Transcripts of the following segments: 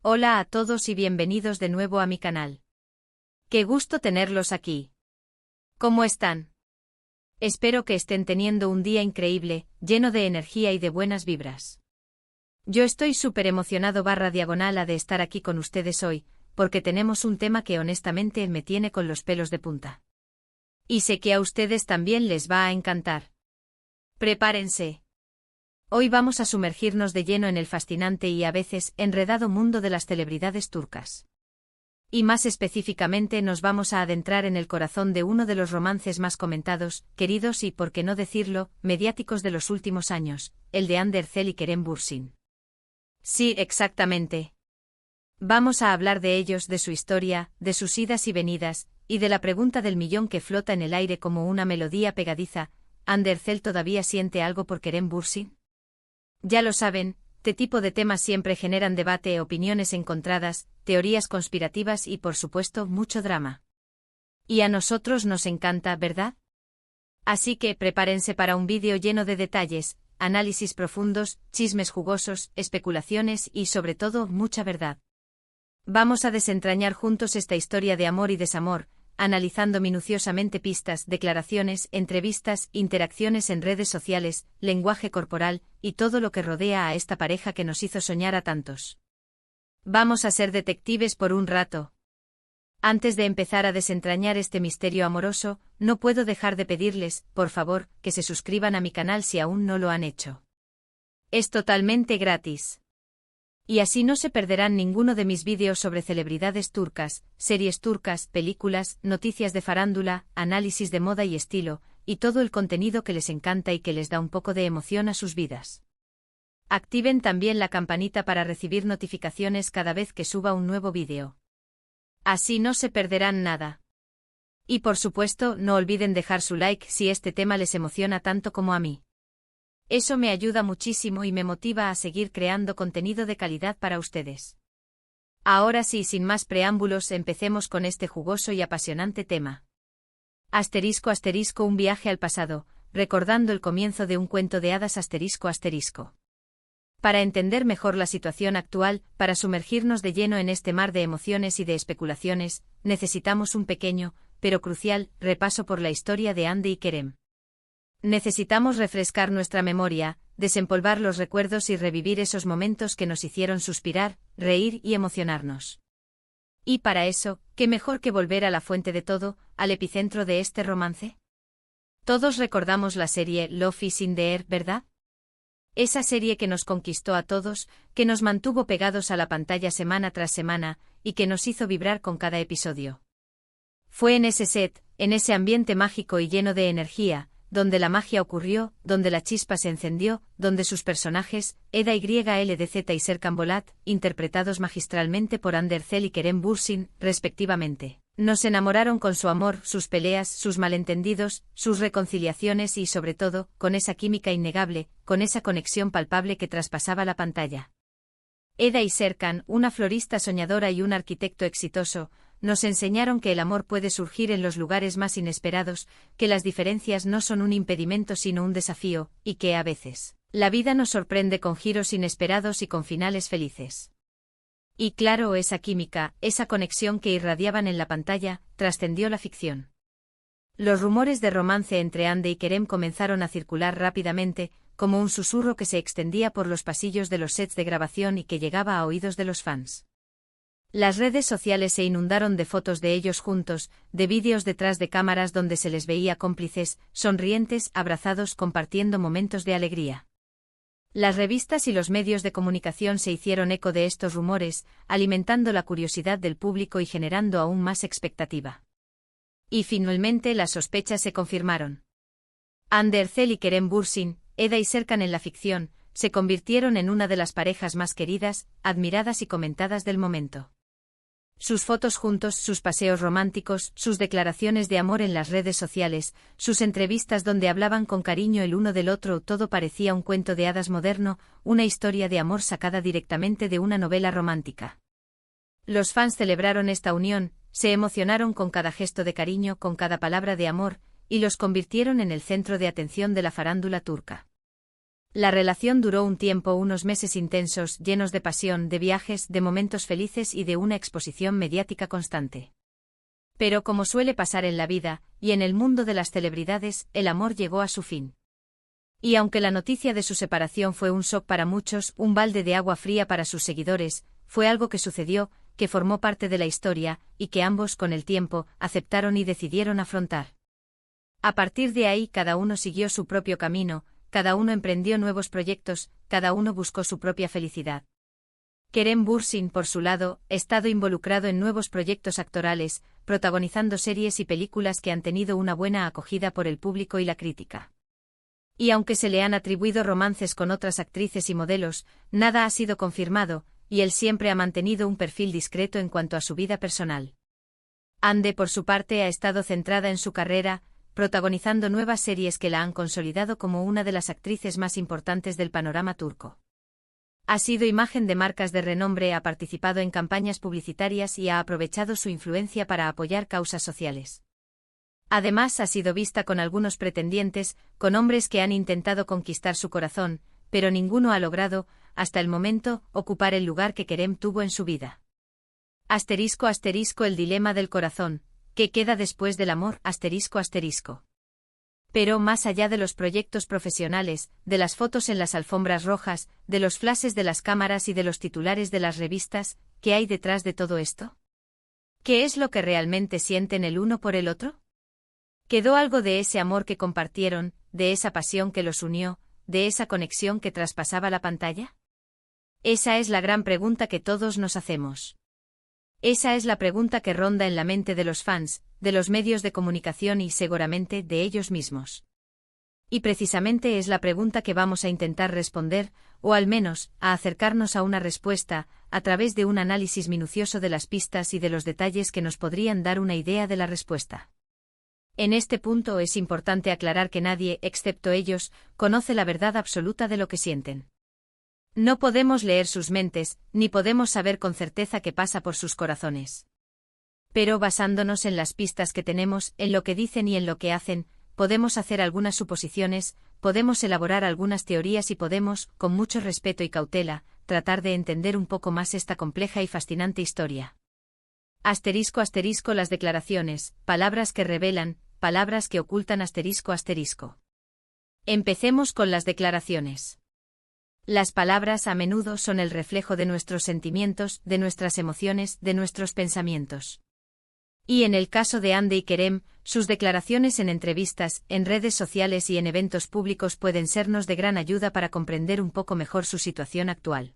Hola a todos y bienvenidos de nuevo a mi canal. Qué gusto tenerlos aquí. ¿Cómo están? Espero que estén teniendo un día increíble, lleno de energía y de buenas vibras. Yo estoy súper emocionado /diagonal de estar aquí con ustedes hoy, porque tenemos un tema que honestamente me tiene con los pelos de punta. Y sé que a ustedes también les va a encantar. Prepárense. Hoy vamos a sumergirnos de lleno en el fascinante y a veces enredado mundo de las celebridades turcas. Y más específicamente nos vamos a adentrar en el corazón de uno de los romances más comentados, queridos y, por qué no decirlo, mediáticos de los últimos años, el de Hande Erçel y Kerem Bürsin. Sí, exactamente. Vamos a hablar de ellos, de su historia, de sus idas y venidas, y de la pregunta del millón que flota en el aire como una melodía pegadiza: ¿Hande Erçel todavía siente algo por Kerem Bürsin? Ya lo saben, este tipo de temas siempre generan debate, opiniones encontradas, teorías conspirativas y, por supuesto, mucho drama. Y a nosotros nos encanta, ¿verdad? Así que prepárense para un vídeo lleno de detalles, análisis profundos, chismes jugosos, especulaciones y, sobre todo, mucha verdad. Vamos a desentrañar juntos esta historia de amor y desamor, analizando minuciosamente pistas, declaraciones, entrevistas, interacciones en redes sociales, lenguaje corporal, y todo lo que rodea a esta pareja que nos hizo soñar a tantos. Vamos a ser detectives por un rato. Antes de empezar a desentrañar este misterio amoroso, no puedo dejar de pedirles, por favor, que se suscriban a mi canal si aún no lo han hecho. Es totalmente gratis. Y así no se perderán ninguno de mis vídeos sobre celebridades turcas, series turcas, películas, noticias de farándula, análisis de moda y estilo, y todo el contenido que les encanta y que les da un poco de emoción a sus vidas. Activen también la campanita para recibir notificaciones cada vez que suba un nuevo vídeo. Así no se perderán nada. Y por supuesto, no olviden dejar su like si este tema les emociona tanto como a mí. Eso me ayuda muchísimo y me motiva a seguir creando contenido de calidad para ustedes. Ahora sí, sin más preámbulos, empecemos con este jugoso y apasionante tema. Asterisco asterisco, un viaje al pasado, recordando el comienzo de un cuento de hadas asterisco asterisco. Para entender mejor la situación actual, para sumergirnos de lleno en este mar de emociones y de especulaciones, necesitamos un pequeño, pero crucial, repaso por la historia de Hande y Kerem. Necesitamos refrescar nuestra memoria, desempolvar los recuerdos y revivir esos momentos que nos hicieron suspirar, reír y emocionarnos. Y para eso, ¿qué mejor que volver a la fuente de todo, al epicentro de este romance? Todos recordamos la serie Love is in the Air, ¿verdad? Esa serie que nos conquistó a todos, que nos mantuvo pegados a la pantalla semana tras semana, y que nos hizo vibrar con cada episodio. Fue en ese set, en ese ambiente mágico y lleno de energía, donde la magia ocurrió, donde la chispa se encendió, donde sus personajes, Eda YLDZ y Serkan Bolat, interpretados magistralmente por Hande Erçel y Kerem Bürsin, respectivamente, nos enamoraron con su amor, sus peleas, sus malentendidos, sus reconciliaciones y, sobre todo, con esa química innegable, con esa conexión palpable que traspasaba la pantalla. Eda y Serkan, una florista soñadora y un arquitecto exitoso, nos enseñaron que el amor puede surgir en los lugares más inesperados, que las diferencias no son un impedimento sino un desafío, y que a veces, la vida nos sorprende con giros inesperados y con finales felices. Y claro, esa química, esa conexión que irradiaban en la pantalla, trascendió la ficción. Los rumores de romance entre Hande y Kerem comenzaron a circular rápidamente, como un susurro que se extendía por los pasillos de los sets de grabación y que llegaba a oídos de los fans. Las redes sociales se inundaron de fotos de ellos juntos, de vídeos detrás de cámaras donde se les veía cómplices, sonrientes, abrazados, compartiendo momentos de alegría. Las revistas y los medios de comunicación se hicieron eco de estos rumores, alimentando la curiosidad del público y generando aún más expectativa. Y finalmente las sospechas se confirmaron. Hande Erçel y Kerem Bürsin, Eda y Serkan en la ficción, se convirtieron en una de las parejas más queridas, admiradas y comentadas del momento. Sus fotos juntos, sus paseos románticos, sus declaraciones de amor en las redes sociales, sus entrevistas donde hablaban con cariño el uno del otro, todo parecía un cuento de hadas moderno, una historia de amor sacada directamente de una novela romántica. Los fans celebraron esta unión, se emocionaron con cada gesto de cariño, con cada palabra de amor, y los convirtieron en el centro de atención de la farándula turca. La relación duró un tiempo, unos meses intensos, llenos de pasión, de viajes, de momentos felices y de una exposición mediática constante. Pero como suele pasar en la vida, y en el mundo de las celebridades, el amor llegó a su fin. Y aunque la noticia de su separación fue un shock para muchos, un balde de agua fría para sus seguidores, fue algo que sucedió, que formó parte de la historia, y que ambos, con el tiempo, aceptaron y decidieron afrontar. A partir de ahí cada uno siguió su propio camino, cada uno emprendió nuevos proyectos, cada uno buscó su propia felicidad. Kerem Bürsin, por su lado, ha estado involucrado en nuevos proyectos actorales, protagonizando series y películas que han tenido una buena acogida por el público y la crítica. Y aunque se le han atribuido romances con otras actrices y modelos, nada ha sido confirmado, y él siempre ha mantenido un perfil discreto en cuanto a su vida personal. Hande, por su parte, ha estado centrada en su carrera, protagonizando nuevas series que la han consolidado como una de las actrices más importantes del panorama turco. Ha sido imagen de marcas de renombre, ha participado en campañas publicitarias y ha aprovechado su influencia para apoyar causas sociales. Además, ha sido vista con algunos pretendientes, con hombres que han intentado conquistar su corazón, pero ninguno ha logrado, hasta el momento, ocupar el lugar que Kerem tuvo en su vida. Asterisco asterisco el dilema del corazón, ¿qué queda después del amor? Asterisco asterisco. Pero más allá de los proyectos profesionales, de las fotos en las alfombras rojas, de los flashes de las cámaras y de los titulares de las revistas, ¿qué hay detrás de todo esto? ¿Qué es lo que realmente sienten el uno por el otro? ¿Quedó algo de ese amor que compartieron, de esa pasión que los unió, de esa conexión que traspasaba la pantalla? Esa es la gran pregunta que todos nos hacemos. Esa es la pregunta que ronda en la mente de los fans, de los medios de comunicación y, seguramente, de ellos mismos. Y precisamente es la pregunta que vamos a intentar responder, o al menos, a acercarnos a una respuesta, a través de un análisis minucioso de las pistas y de los detalles que nos podrían dar una idea de la respuesta. En este punto es importante aclarar que nadie, excepto ellos, conoce la verdad absoluta de lo que sienten. No podemos leer sus mentes, ni podemos saber con certeza qué pasa por sus corazones. Pero basándonos en las pistas que tenemos, en lo que dicen y en lo que hacen, podemos hacer algunas suposiciones, podemos elaborar algunas teorías y podemos, con mucho respeto y cautela, tratar de entender un poco más esta compleja y fascinante historia. Asterisco asterisco las declaraciones, palabras que revelan, palabras que ocultan asterisco asterisco. Empecemos con las declaraciones. Las palabras a menudo son el reflejo de nuestros sentimientos, de nuestras emociones, de nuestros pensamientos. Y en el caso de Hande y Kerem, sus declaraciones en entrevistas, en redes sociales y en eventos públicos pueden sernos de gran ayuda para comprender un poco mejor su situación actual.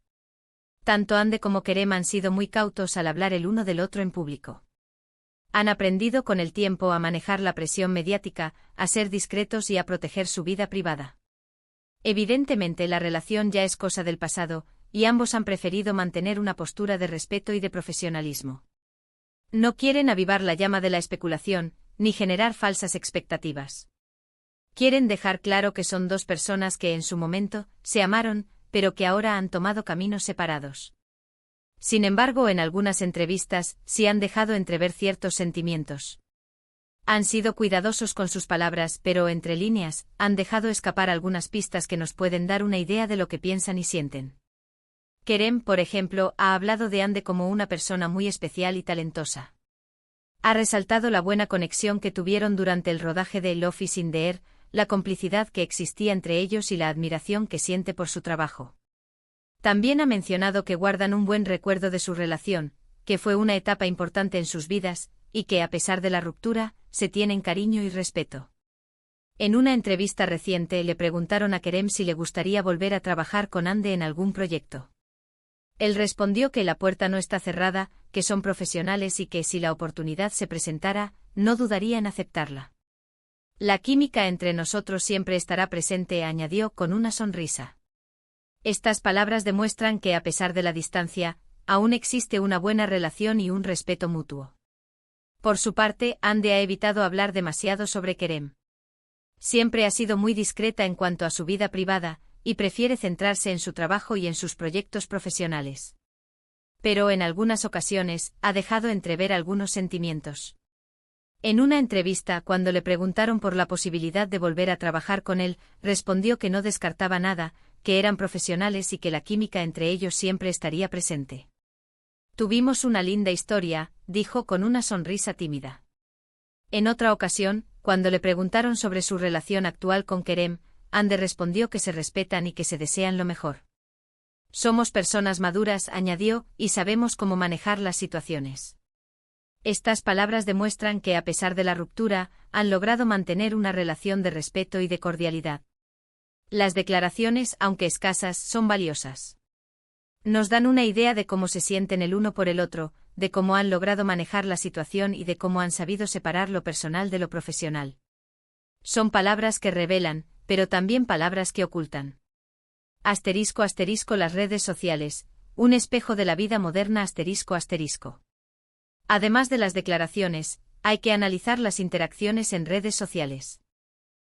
Tanto Hande como Kerem han sido muy cautos al hablar el uno del otro en público. Han aprendido con el tiempo a manejar la presión mediática, a ser discretos y a proteger su vida privada. Evidentemente la relación ya es cosa del pasado, y ambos han preferido mantener una postura de respeto y de profesionalismo. No quieren avivar la llama de la especulación, ni generar falsas expectativas. Quieren dejar claro que son dos personas que en su momento se amaron, pero que ahora han tomado caminos separados. Sin embargo, en algunas entrevistas sí han dejado entrever ciertos sentimientos. Han sido cuidadosos con sus palabras, pero entre líneas, han dejado escapar algunas pistas que nos pueden dar una idea de lo que piensan y sienten. Kerem, por ejemplo, ha hablado de Hande como una persona muy especial y talentosa. Ha resaltado la buena conexión que tuvieron durante el rodaje de Love is in the Air, la complicidad que existía entre ellos y la admiración que siente por su trabajo. También ha mencionado que guardan un buen recuerdo de su relación, que fue una etapa importante en sus vidas, y que a pesar de la ruptura, se tienen cariño y respeto. En una entrevista reciente le preguntaron a Kerem si le gustaría volver a trabajar con Hande en algún proyecto. Él respondió que la puerta no está cerrada, que son profesionales y que si la oportunidad se presentara, no dudaría en aceptarla. La química entre nosotros siempre estará presente, añadió con una sonrisa. Estas palabras demuestran que a pesar de la distancia, aún existe una buena relación y un respeto mutuo. Por su parte, Hande ha evitado hablar demasiado sobre Kerem. Siempre ha sido muy discreta en cuanto a su vida privada, y prefiere centrarse en su trabajo y en sus proyectos profesionales. Pero en algunas ocasiones, ha dejado entrever algunos sentimientos. En una entrevista, cuando le preguntaron por la posibilidad de volver a trabajar con él, respondió que no descartaba nada, que eran profesionales y que la química entre ellos siempre estaría presente. Tuvimos una linda historia, dijo con una sonrisa tímida. En otra ocasión, cuando le preguntaron sobre su relación actual con Kerem, Ande respondió que se respetan y que se desean lo mejor. Somos personas maduras, añadió, y sabemos cómo manejar las situaciones. Estas palabras demuestran que, a pesar de la ruptura, han logrado mantener una relación de respeto y de cordialidad. Las declaraciones, aunque escasas, son valiosas. Nos dan una idea de cómo se sienten el uno por el otro, de cómo han logrado manejar la situación y de cómo han sabido separar lo personal de lo profesional. Son palabras que revelan, pero también palabras que ocultan. Asterisco asterisco las redes sociales, un espejo de la vida moderna asterisco asterisco. Además de las declaraciones, hay que analizar las interacciones en redes sociales.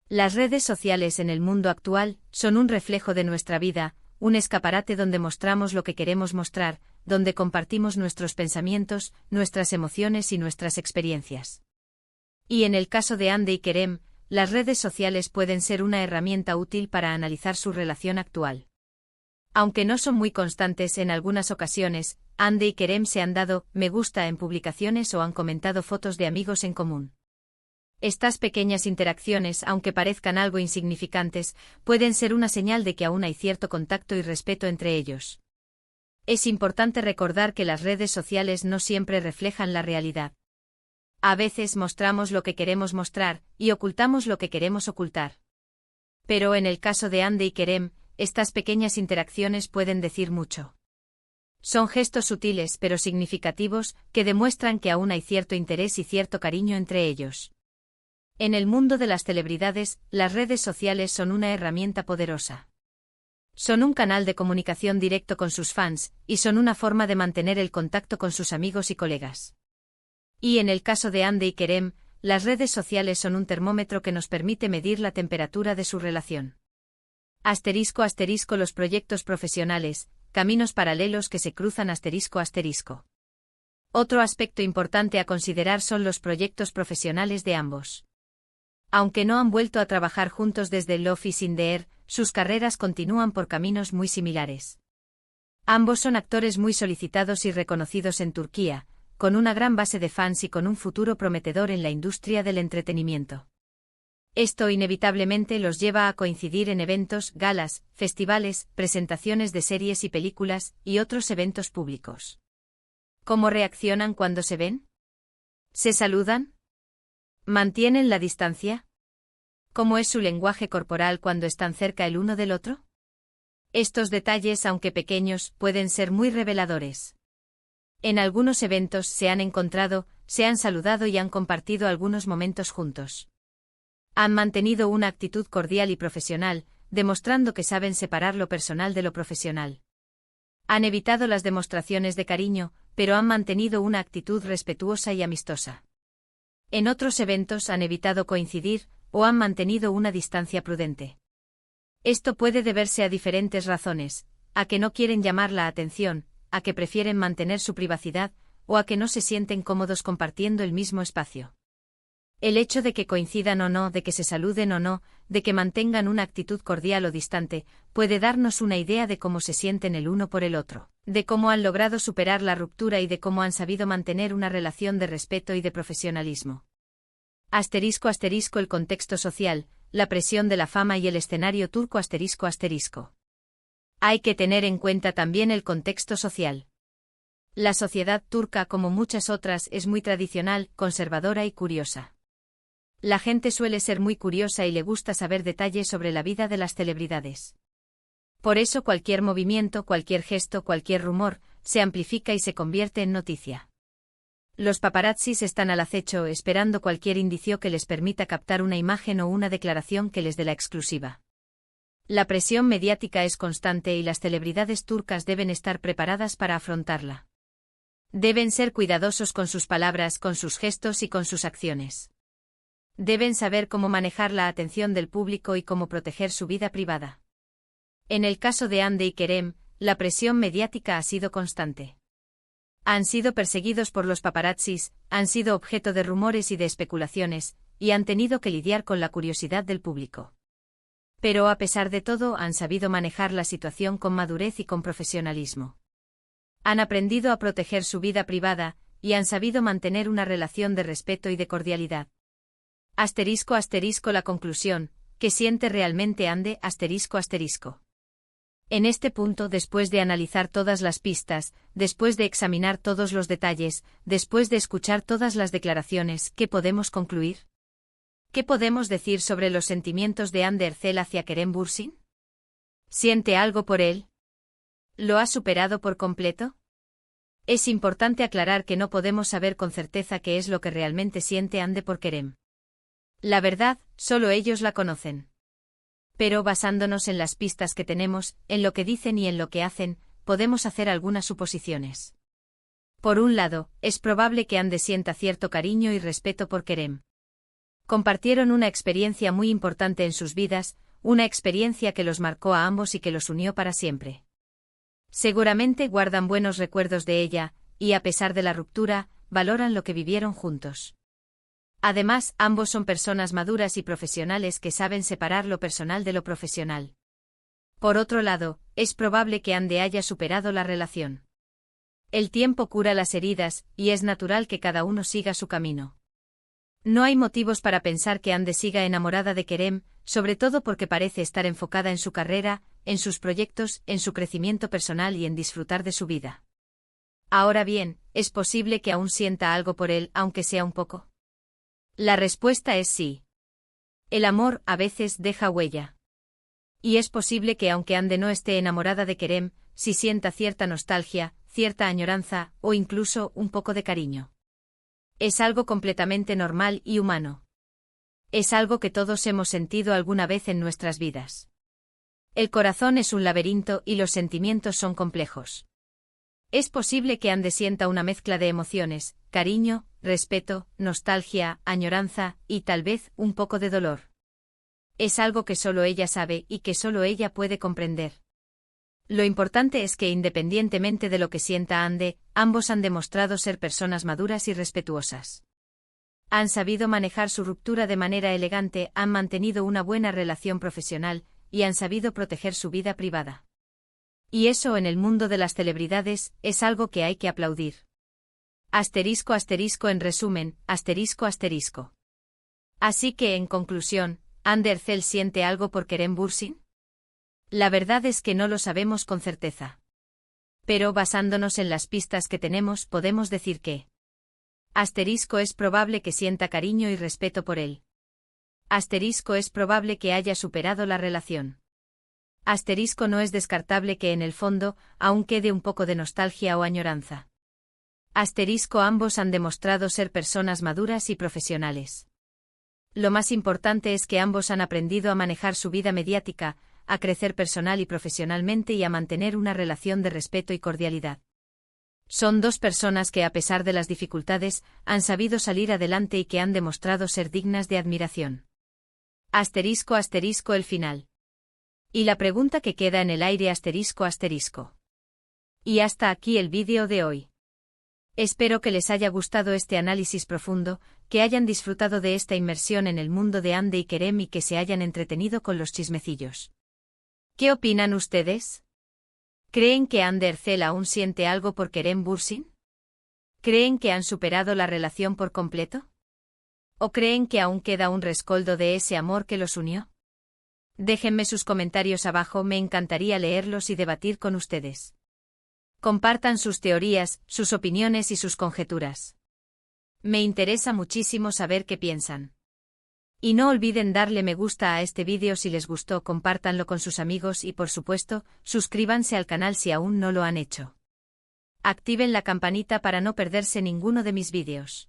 Las redes sociales en el mundo actual son un reflejo de nuestra vida, un escaparate donde mostramos lo que queremos mostrar, donde compartimos nuestros pensamientos, nuestras emociones y nuestras experiencias. Y en el caso de Ande y Kerem, las redes sociales pueden ser una herramienta útil para analizar su relación actual. Aunque no son muy constantes en algunas ocasiones, Ande y Kerem se han dado me gusta en publicaciones o han comentado fotos de amigos en común. Estas pequeñas interacciones, aunque parezcan algo insignificantes, pueden ser una señal de que aún hay cierto contacto y respeto entre ellos. Es importante recordar que las redes sociales no siempre reflejan la realidad. A veces mostramos lo que queremos mostrar, y ocultamos lo que queremos ocultar. Pero en el caso de Ande y Kerem, estas pequeñas interacciones pueden decir mucho. Son gestos sutiles pero significativos, que demuestran que aún hay cierto interés y cierto cariño entre ellos. En el mundo de las celebridades, las redes sociales son una herramienta poderosa. Son un canal de comunicación directo con sus fans, y son una forma de mantener el contacto con sus amigos y colegas. Y en el caso de Ande y Kerem, las redes sociales son un termómetro que nos permite medir la temperatura de su relación. Asterisco asterisco los proyectos profesionales, caminos paralelos que se cruzan asterisco asterisco. Otro aspecto importante a considerar son los proyectos profesionales de ambos. Aunque no han vuelto a trabajar juntos desde Love is in the Air, sus carreras continúan por caminos muy similares. Ambos son actores muy solicitados y reconocidos en Turquía, con una gran base de fans y con un futuro prometedor en la industria del entretenimiento. Esto inevitablemente los lleva a coincidir en eventos, galas, festivales, presentaciones de series y películas, y otros eventos públicos. ¿Cómo reaccionan cuando se ven? ¿Se saludan? ¿Mantienen la distancia? ¿Cómo es su lenguaje corporal cuando están cerca el uno del otro? Estos detalles, aunque pequeños, pueden ser muy reveladores. En algunos eventos se han encontrado, se han saludado y han compartido algunos momentos juntos. Han mantenido una actitud cordial y profesional, demostrando que saben separar lo personal de lo profesional. Han evitado las demostraciones de cariño, pero han mantenido una actitud respetuosa y amistosa. En otros eventos han evitado coincidir, o han mantenido una distancia prudente. Esto puede deberse a diferentes razones, a que no quieren llamar la atención, a que prefieren mantener su privacidad, o a que no se sienten cómodos compartiendo el mismo espacio. El hecho de que coincidan o no, de que se saluden o no, de que mantengan una actitud cordial o distante, puede darnos una idea de cómo se sienten el uno por el otro, de cómo han logrado superar la ruptura y de cómo han sabido mantener una relación de respeto y de profesionalismo. Asterisco asterisco el contexto social, la presión de la fama y el escenario turco asterisco asterisco. Hay que tener en cuenta también el contexto social. La sociedad turca, como muchas otras, es muy tradicional, conservadora y curiosa. La gente suele ser muy curiosa y le gusta saber detalles sobre la vida de las celebridades. Por eso cualquier movimiento, cualquier gesto, cualquier rumor, se amplifica y se convierte en noticia. Los paparazzis están al acecho esperando cualquier indicio que les permita captar una imagen o una declaración que les dé la exclusiva. La presión mediática es constante y las celebridades turcas deben estar preparadas para afrontarla. Deben ser cuidadosos con sus palabras, con sus gestos y con sus acciones. Deben saber cómo manejar la atención del público y cómo proteger su vida privada. En el caso de Hande y Kerem, la presión mediática ha sido constante. Han sido perseguidos por los paparazzis, han sido objeto de rumores y de especulaciones, y han tenido que lidiar con la curiosidad del público. Pero a pesar de todo han sabido manejar la situación con madurez y con profesionalismo. Han aprendido a proteger su vida privada, y han sabido mantener una relación de respeto y de cordialidad. Asterisco asterisco la conclusión, ¿qué siente realmente Ande asterisco asterisco? En este punto, después de analizar todas las pistas, después de examinar todos los detalles, después de escuchar todas las declaraciones, ¿qué podemos concluir? ¿Qué podemos decir sobre los sentimientos de Ander Ercel hacia Kerem Bürsin? ¿Siente algo por él? ¿Lo ha superado por completo? Es importante aclarar que no podemos saber con certeza qué es lo que realmente siente Ande por Kerem. La verdad, solo ellos la conocen. Pero basándonos en las pistas que tenemos, en lo que dicen y en lo que hacen, podemos hacer algunas suposiciones. Por un lado, es probable que Ande sienta cierto cariño y respeto por Kerem. Compartieron una experiencia muy importante en sus vidas, una experiencia que los marcó a ambos y que los unió para siempre. Seguramente guardan buenos recuerdos de ella, y a pesar de la ruptura, valoran lo que vivieron juntos. Además, ambos son personas maduras y profesionales que saben separar lo personal de lo profesional. Por otro lado, es probable que Ande haya superado la relación. El tiempo cura las heridas, y es natural que cada uno siga su camino. No hay motivos para pensar que Ande siga enamorada de Kerem, sobre todo porque parece estar enfocada en su carrera, en sus proyectos, en su crecimiento personal y en disfrutar de su vida. Ahora bien, ¿es posible que aún sienta algo por él, aunque sea un poco? La respuesta es sí. El amor, a veces, deja huella. Y es posible que aunque Ande no esté enamorada de Kerem, sí sienta cierta nostalgia, cierta añoranza, o incluso un poco de cariño. Es algo completamente normal y humano. Es algo que todos hemos sentido alguna vez en nuestras vidas. El corazón es un laberinto y los sentimientos son complejos. Es posible que Ande sienta una mezcla de emociones, cariño, respeto, nostalgia, añoranza, y tal vez un poco de dolor. Es algo que solo ella sabe y que solo ella puede comprender. Lo importante es que independientemente de lo que sienta Ande, ambos han demostrado ser personas maduras y respetuosas. Han sabido manejar su ruptura de manera elegante, han mantenido una buena relación profesional, y han sabido proteger su vida privada. Y eso en el mundo de las celebridades, es algo que hay que aplaudir. Asterisco asterisco en resumen, asterisco asterisco. Así que en conclusión, ¿Ande Ercel siente algo por Kerem Bürsin? La verdad es que no lo sabemos con certeza. Pero basándonos en las pistas que tenemos podemos decir que asterisco es probable que sienta cariño y respeto por él. Asterisco es probable que haya superado la relación. Asterisco no es descartable que en el fondo aún quede un poco de nostalgia o añoranza. Asterisco ambos han demostrado ser personas maduras y profesionales. Lo más importante es que ambos han aprendido a manejar su vida mediática, a crecer personal y profesionalmente y a mantener una relación de respeto y cordialidad. Son dos personas que a pesar de las dificultades, han sabido salir adelante y que han demostrado ser dignas de admiración. Asterisco asterisco el final. Y la pregunta que queda en el aire asterisco asterisco. Y hasta aquí el vídeo de hoy. Espero que les haya gustado este análisis profundo, que hayan disfrutado de esta inmersión en el mundo de Ande y Kerem y que se hayan entretenido con los chismecillos. ¿Qué opinan ustedes? ¿Creen que Ande Ercel aún siente algo por Kerem Bürsin? ¿Creen que han superado la relación por completo? ¿O creen que aún queda un rescoldo de ese amor que los unió? Déjenme sus comentarios abajo, me encantaría leerlos y debatir con ustedes. Compartan sus teorías, sus opiniones y sus conjeturas. Me interesa muchísimo saber qué piensan. Y no olviden darle me gusta a este vídeo si les gustó, compártanlo con sus amigos y por supuesto, suscríbanse al canal si aún no lo han hecho. Activen la campanita para no perderse ninguno de mis vídeos.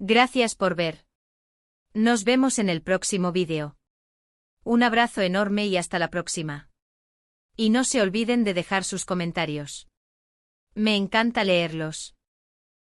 Gracias por ver. Nos vemos en el próximo vídeo. Un abrazo enorme y hasta la próxima. Y no se olviden de dejar sus comentarios. Me encanta leerlos.